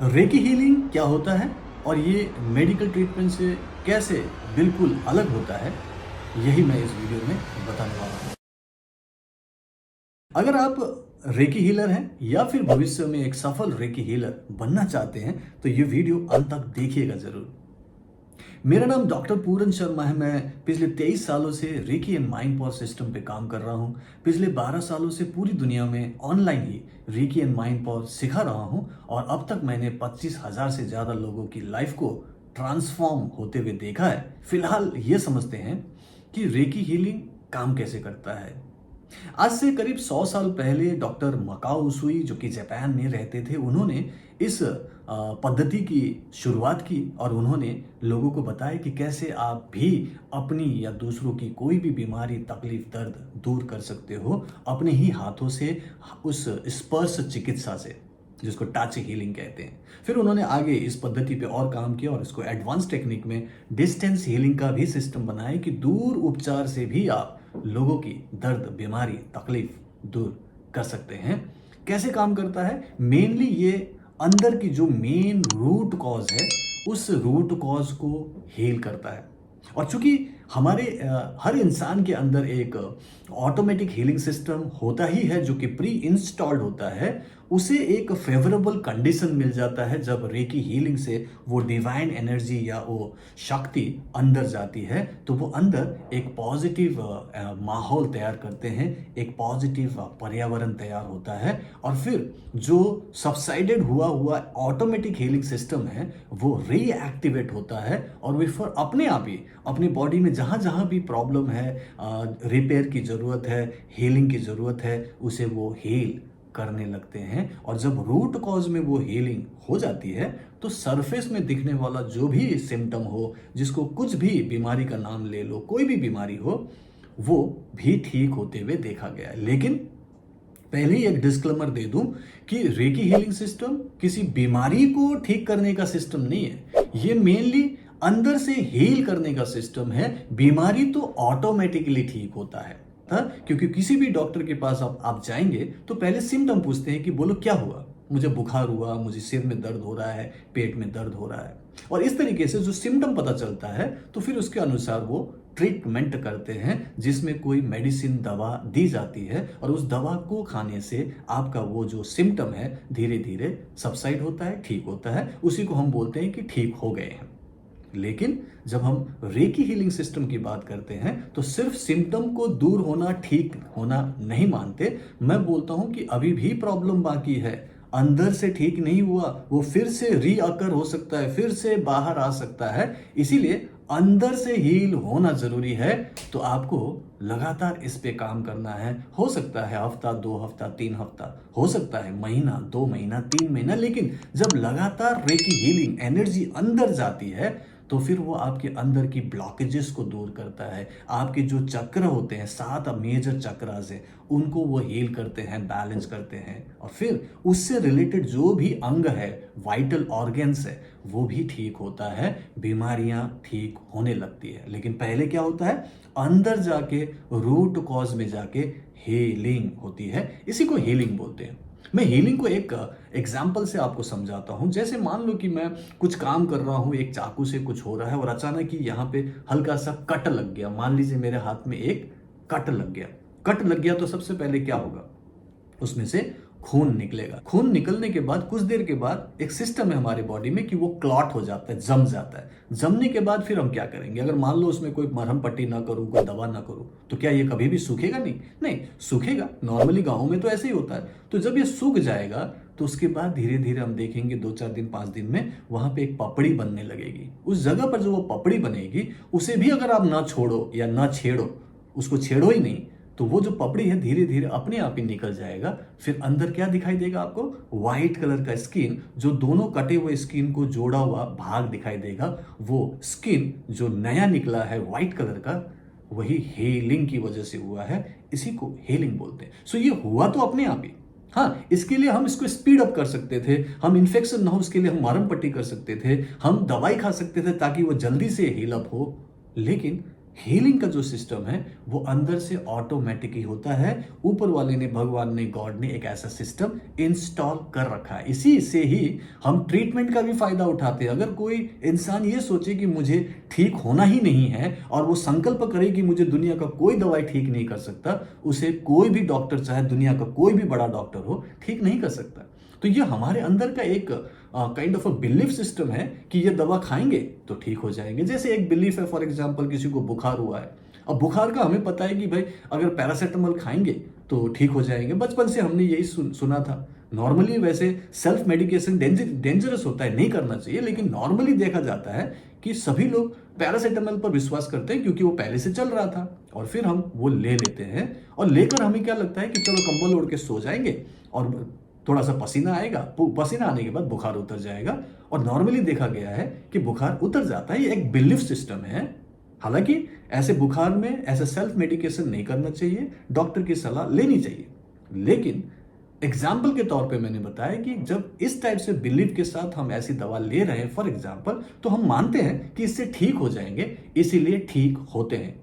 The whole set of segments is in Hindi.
रेकी हीलिंग क्या होता है और ये मेडिकल ट्रीटमेंट से कैसे बिल्कुल अलग होता है, यही मैं इस वीडियो में बताने वाला हूँ। अगर आप रेकी हीलर हैं या फिर भविष्य में एक सफल रेकी हीलर बनना चाहते हैं तो ये वीडियो अंत तक देखिएगा जरूर। मेरा नाम डॉक्टर पूरन शर्मा है। मैं पिछले 23 सालों से recce and mind power system पे काम कर रहा हूँ। पिछले 12 सालों से पूरी दुनिया में online he recce and mind power सिखा रहा हूँ और अब तक मैंने 25,000 से ज़्यादा लोगों की लाइफ को ट्रांसफॉर्म होते हुए देखा है। फिलहाल ये समझते हैं कि रेकी हीलिंग काम कैसे करता है। आज से करीब 100 साल पहले डॉक्टर मकाओ उसुई जो कि जापान में रहते थे, उन्होंने इस पद्धति की शुरुआत की और उन्होंने लोगों को बताया कि कैसे आप भी अपनी या दूसरों की कोई भी बीमारी, तकलीफ, दर्द दूर कर सकते हो अपने ही हाथों से, उस स्पर्श चिकित्सा से, जिसको टच हीलिंग कहते हैं। फिर उन्होंने आगे इस पद्धति पे और काम किया और इसको एडवांस टेक्निक में डिस्टेंस हीलिंग का भी सिस्टम बनाया कि दूर उपचार से भी आप लोगों की दर्द, बीमारी, तकलीफ दूर कर सकते हैं। कैसे काम करता है? मेनली ये अंदर की जो मेन रूट कॉज है, उस रूट कॉज को हील करता है। और चूंकि हमारे हर इंसान के अंदर एक ऑटोमेटिक हीलिंग सिस्टम होता ही है जो कि प्री इंस्टॉल्ड होता है, उसे एक फेवरेबल कंडीशन मिल जाता है जब रेकी हीलिंग से वो डिवाइन एनर्जी या वो शक्ति अंदर जाती है, तो वो अंदर एक पॉजिटिव माहौल तैयार करते हैं, एक पॉजिटिव पर्यावरण तैयार होता है और फिर जो सबसाइडेड हुआ हुआ ऑटोमेटिक हीलिंग सिस्टम है वो रीएक्टिवेट होता है और वे फिर अपने आप ही अपनी बॉडी में जहाँ जहाँ भी प्रॉब्लम है, रिपेयर की ज़रूरत है, हीलिंग की ज़रूरत है, उसे वो हील करने लगते हैं। और जब रूट कॉज में वो हीलिंग हो जाती है तो सरफेस में दिखने वाला जो भी सिम्टम हो, जिसको कुछ भी बीमारी का नाम ले लो, कोई भी बीमारी हो, वो भी ठीक होते हुए देखा गया है। लेकिन पहले ही एक डिस्क्लेमर दे दूं कि रेकी हीलिंग सिस्टम किसी बीमारी को ठीक करने का सिस्टम नहीं है। ये मेनली अंदर से हील करने का सिस्टम है। बीमारी तो ऑटोमेटिकली ठीक होता है था, क्योंकि किसी भी डॉक्टर के पास आप जाएंगे तो पहले सिम्टम पूछते हैं कि बोलो क्या हुआ। मुझे बुखार हुआ, मुझे सिर में दर्द हो रहा है, पेट में दर्द हो रहा है। और इस तरीके से जो सिम्टम पता चलता है तो फिर उसके अनुसार वो ट्रीटमेंट करते हैं, जिसमें कोई मेडिसिन, दवा दी जाती है और उस दवा को खाने से आपका वो जो सिम्टम है धीरे धीरे सबसाइड होता है, ठीक होता है। उसी को हम बोलते हैं कि ठीक हो गए हैं। लेकिन जब हम रेकी हीलिंग सिस्टम की बात करते हैं तो सिर्फ सिम्टम को दूर होना, ठीक होना नहीं मानते। मैं बोलता हूं कि अभी भी प्रॉब्लम बाकी है, अंदर से ठीक नहीं हुआ, वो फिर से रीअकर हो सकता है, फिर से बाहर आ सकता है। इसीलिए अंदर से हील होना जरूरी है। तो आपको लगातार इस पे काम करना है। हो सकता है हफ्ता, 2 हफ्ता, 3 हफ्ता, हो सकता है महीना, 2 महीना, 3 महीना, लेकिन जब लगातार रेकी हीलिंग एनर्जी अंदर जाती है तो फिर वो आपके अंदर की ब्लॉकेजेस को दूर करता है। आपके जो चक्र होते हैं, 7 मेजर चक्रास है, उनको वो हील करते हैं, बैलेंस करते हैं और फिर उससे रिलेटेड जो भी अंग है, वाइटल ऑर्गन्स है, वो भी ठीक होता है, बीमारियां ठीक होने लगती है। लेकिन पहले क्या होता है? अंदर जाके रूट कॉज में जाके हीलिंग होती है। इसी को हीलिंग बोलते हैं। मैं हीलिंग को एक एग्जाम्पल से आपको समझाता हूं। जैसे मान लो कि मैं कुछ काम कर रहा हूं, एक चाकू से कुछ हो रहा है और अचानक ही यहाँ पे हल्का सा कट लग गया। मान लीजिए मेरे हाथ में एक कट लग गया। कट लग गया तो सबसे पहले क्या होगा? उसमें से खून निकलेगा। खून निकलने के बाद कुछ देर के बाद एक सिस्टम है हमारे बॉडी में कि वो क्लॉट हो जाता है, जम जाता है। जमने के बाद फिर हम क्या करेंगे? अगर मान लो उसमें कोई मरहम पट्टी ना करूं, कोई दवा ना करूं, तो क्या ये कभी भी सूखेगा? नहीं नहीं सूखेगा। नॉर्मली गाँव में तो ऐसे ही होता है। तो जब ये सूख जाएगा तो उसके बाद धीरे धीरे हम देखेंगे 2-4 दिन, 5 दिन में वहां पे एक पपड़ी बनने लगेगी। उस जगह पर जो वो पपड़ी बनेगी, उसे भी अगर आप ना छोड़ो या ना छेड़ो, उसको छेड़ो ही नहीं, तो वो जो पपड़ी है धीरे धीरे अपने आप ही निकल जाएगा। फिर अंदर क्या दिखाई देगा आपको? व्हाइट कलर का स्किन, जो दोनों कटे हुए स्किन को जोड़ा हुआ भाग दिखाई देगा। वो स्किन जो नया निकला है व्हाइट कलर का, वही हीलिंग की वजह से हुआ है। इसी को हीलिंग बोलते हैं। सो ये हुआ तो अपने आप ही। हाँ, इसके लिए हम इसको स्पीड अप कर सकते थे, हम इन्फेक्शन ना हो उसके लिए हम मरहम पट्टी कर सकते थे, हम दवाई खा सकते थे ताकि वो जल्दी से हील अप हो। लेकिन हीलिंग का जो सिस्टम है वो अंदर से ऑटोमेटिक ही होता है। ऊपर वाले ने, भगवान ने, गॉड ने एक ऐसा सिस्टम इंस्टॉल कर रखा है। इसी से ही हम ट्रीटमेंट का भी फायदा उठाते हैं। अगर कोई इंसान ये सोचे कि मुझे ठीक होना ही नहीं है और वो संकल्प करे कि मुझे दुनिया का कोई दवाई ठीक नहीं कर सकता, उसे कोई भी डॉक्टर, चाहे दुनिया का कोई भी बड़ा डॉक्टर हो, ठीक नहीं कर सकता। तो ये हमारे अंदर का एक kind of a belief system है कि ये दवा खाएंगे तो ठीक हो जाएंगे। जैसे एक बिलीफ है, फॉर एग्जांपल किसी को बुखार हुआ है, अब बुखार का हमें पता है कि भाई अगर पैरासीटामोल खाएंगे तो ठीक हो जाएंगे। बचपन से हमने यही सुना था। नॉर्मली वैसे सेल्फ मेडिकेशन डेंजरस होता है, नहीं करना चाहिए, लेकिन नॉर्मली देखा जाता है कि सभी लोग पैरासीटामोल पर विश्वास करते हैं क्योंकि वो पहले से चल रहा था, और फिर हम वो ले लेते हैं। और लेकर हमें क्या लगता है कि चलो कंबल ओढ़ के सो जाएंगे और थोड़ा सा पसीना आएगा, पसीना आने के बाद बुखार उतर जाएगा। और नॉर्मली देखा गया है कि बुखार उतर जाता है। ये एक बिलीफ सिस्टम है। हालांकि ऐसे बुखार में ऐसा सेल्फ मेडिकेशन नहीं करना चाहिए, डॉक्टर की सलाह लेनी चाहिए। लेकिन एग्जाम्पल के तौर पे मैंने बताया कि जब इस टाइप से बिलीफ के साथ हम ऐसी दवा ले रहे हैं, फॉर एग्जाम्पल, तो हम मानते हैं कि इससे ठीक हो जाएंगे, इसीलिए ठीक होते हैं।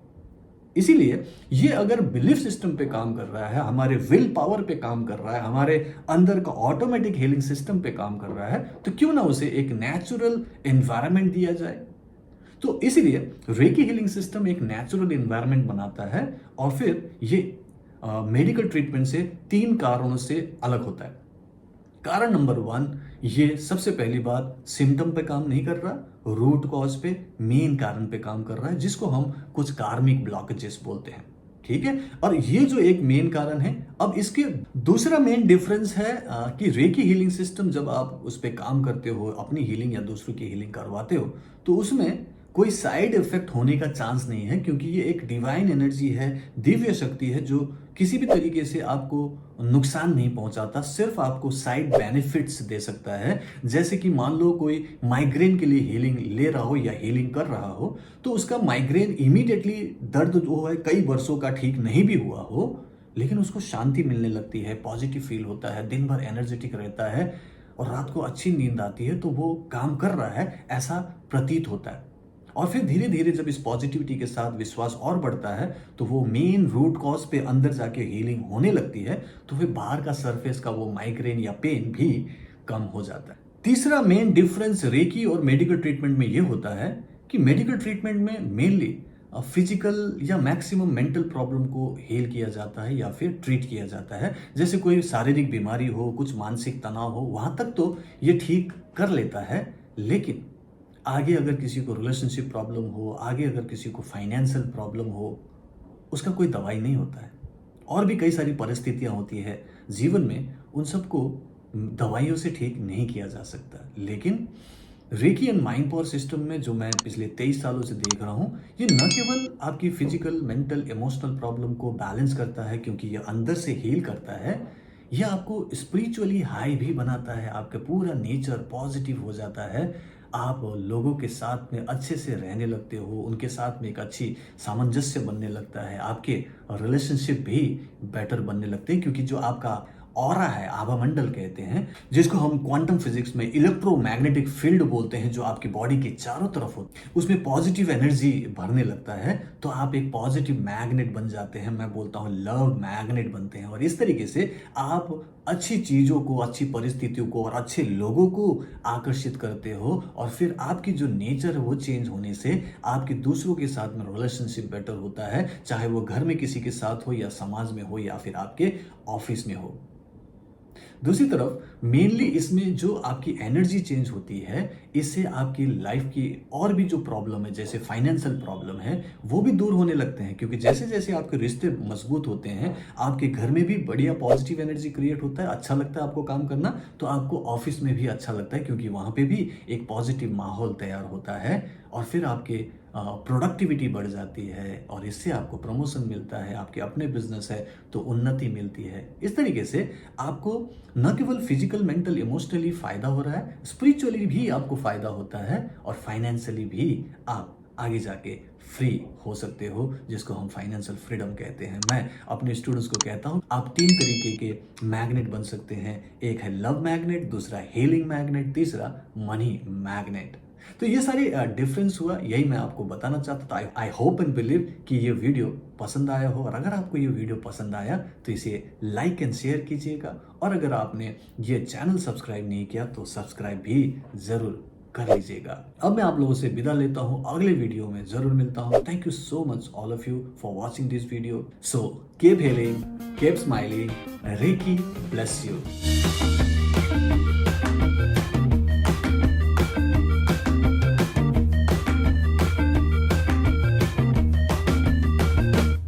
इसीलिए ये अगर बिलीफ सिस्टम पे काम कर रहा है, हमारे विल पावर पे काम कर रहा है, हमारे अंदर का ऑटोमेटिक हीलिंग सिस्टम पे काम कर रहा है, तो क्यों ना उसे एक नेचुरल एनवायरनमेंट दिया जाए। तो इसीलिए रेकी हीलिंग सिस्टम एक नेचुरल एनवायरनमेंट बनाता है। और फिर ये मेडिकल ट्रीटमेंट से 3 कारणों से अलग होता है। कारण नंबर 1, ये सबसे पहली बात सिम्टम पे काम नहीं कर रहा, रूट कॉज पे, मेन कारण पे काम कर रहा है, जिसको हम कुछ कार्मिक ब्लॉकेजेस बोलते हैं। ठीक है। और ये जो एक मेन कारण है, अब इसके दूसरा मेन डिफरेंस है कि रेकी हीलिंग सिस्टम जब आप उस पर काम करते हो, अपनी हीलिंग या दूसरों की हीलिंग करवाते हो, तो उसमें कोई साइड इफेक्ट होने का चांस नहीं है, क्योंकि ये एक डिवाइन एनर्जी है, दिव्य शक्ति है, जो किसी भी तरीके से आपको नुकसान नहीं पहुंचाता, सिर्फ आपको साइड बेनिफिट्स दे सकता है। जैसे कि मान लो कोई माइग्रेन के लिए हीलिंग ले रहा हो या हीलिंग कर रहा हो, तो उसका माइग्रेन इमीडिएटली दर्द जो है कई वर्षों का ठीक नहीं भी हुआ हो, लेकिन उसको शांति मिलने लगती है, पॉजिटिव फील होता है, दिन भर एनर्जेटिक रहता है और रात को अच्छी नींद आती है, तो वो काम कर रहा है ऐसा प्रतीत होता है। और फिर धीरे धीरे जब इस पॉजिटिविटी के साथ विश्वास और बढ़ता है, तो वो मेन रूट कॉज पे अंदर जाके हीलिंग होने लगती है, तो फिर बाहर का सरफेस का वो माइग्रेन या पेन भी कम हो जाता है। तीसरा मेन डिफरेंस रेकी और मेडिकल ट्रीटमेंट में ये होता है कि मेडिकल ट्रीटमेंट में मेनली फिजिकल या मैक्सिमम मेंटल प्रॉब्लम को हील किया जाता है या फिर ट्रीट किया जाता है। जैसे कोई शारीरिक बीमारी हो, कुछ मानसिक तनाव हो, वहां तक तो ये ठीक कर लेता है। लेकिन आगे अगर किसी को रिलेशनशिप प्रॉब्लम हो, आगे अगर किसी को फाइनेंशियल प्रॉब्लम हो, उसका कोई दवाई नहीं होता है। और भी कई सारी परिस्थितियां होती है जीवन में, उन सबको दवाइयों से ठीक नहीं किया जा सकता। लेकिन recce and mind power system में जो मैं पिछले 23 सालों से देख रहा हूँ, ये न केवल आपकी फिजिकल, मेंटल, इमोशनल प्रॉब्लम को बैलेंस करता है, क्योंकि ये अंदर से हील करता है, यह आपको स्पिरिचुअली हाई भी बनाता है, आपका पूरा नेचर पॉजिटिव हो जाता है, आप लोगों के साथ में अच्छे से रहने लगते हो, उनके साथ में एक अच्छी सामंजस्य बनने लगता है, आपके रिलेशनशिप भी बेटर बनने लगते हैं, क्योंकि जो आपका ऑरा है, आभामंडल कहते हैं, जिसको हम क्वांटम फिजिक्स में इलेक्ट्रोमैग्नेटिक फील्ड बोलते हैं, जो आपकी बॉडी के चारों तरफ होती है, उसमें पॉजिटिव एनर्जी भरने लगता है, तो आप एक पॉजिटिव मैग्नेट बन जाते हैं। मैं बोलता हूँ लव मैग्नेट बनते हैं। और इस तरीके से आप अच्छी चीज़ों को, अच्छी परिस्थितियों को और अच्छे लोगों को आकर्षित करते हो, और फिर आपकी जो नेचर है वो चेंज होने से आपके दूसरों के साथ में रिलेशनशिप बेटर होता है, चाहे वो घर में किसी के साथ हो या समाज में हो या फिर आपके ऑफिस में हो। दूसरी तरफ मेनली इसमें जो आपकी एनर्जी चेंज होती है, इससे आपकी लाइफ की और भी जो प्रॉब्लम है, जैसे फाइनेंशियल प्रॉब्लम है, वो भी दूर होने लगते हैं। क्योंकि जैसे जैसे आपके रिश्ते मजबूत होते हैं, आपके घर में भी बढ़िया पॉजिटिव एनर्जी क्रिएट होता है, अच्छा लगता है आपको काम करना, तो आपको ऑफिस में भी अच्छा लगता है, क्योंकि वहाँ पे भी एक पॉजिटिव माहौल तैयार होता है। और फिर आपके प्रोडक्टिविटी बढ़ जाती है, और इससे आपको प्रमोशन मिलता है, आपके अपने बिजनेस है तो उन्नति मिलती है। इस तरीके से आपको न केवल फिजिकल, मेंटल, इमोशनली फायदा हो रहा है, स्पिरिचुअली भी आपको फायदा होता है, और फाइनेंशियली भी आप आगे जाके फ्री हो सकते हो, जिसको हम फाइनेंशियल फ्रीडम कहते हैं। मैं अपने स्टूडेंट्स को कहता हूँ, आप 3 तरीके के मैग्नेट बन सकते हैं। एक है लव मैग्नेट, दूसरा हीलिंग मैग्नेट, तीसरा मनी मैग्नेट। तो ये सारी डिफरेंस हुआ, यही मैं आपको बताना चाहता था। आई होप एंड बिलीव कि ये वीडियो पसंद आया हो, और अगर आपको ये वीडियो पसंद आया तो इसे लाइक एंड शेयर कीजिएगा, और अगर आपने ये चैनल सब्सक्राइब नहीं किया तो सब्सक्राइब भी जरूर कर लीजिएगा। अब मैं आप लोगों से विदा लेता हूं, अगले वीडियो में जरूर मिलता हूं। Thank you so much all of you for watching this video. So keep healing, keep smiling, reiki bless you.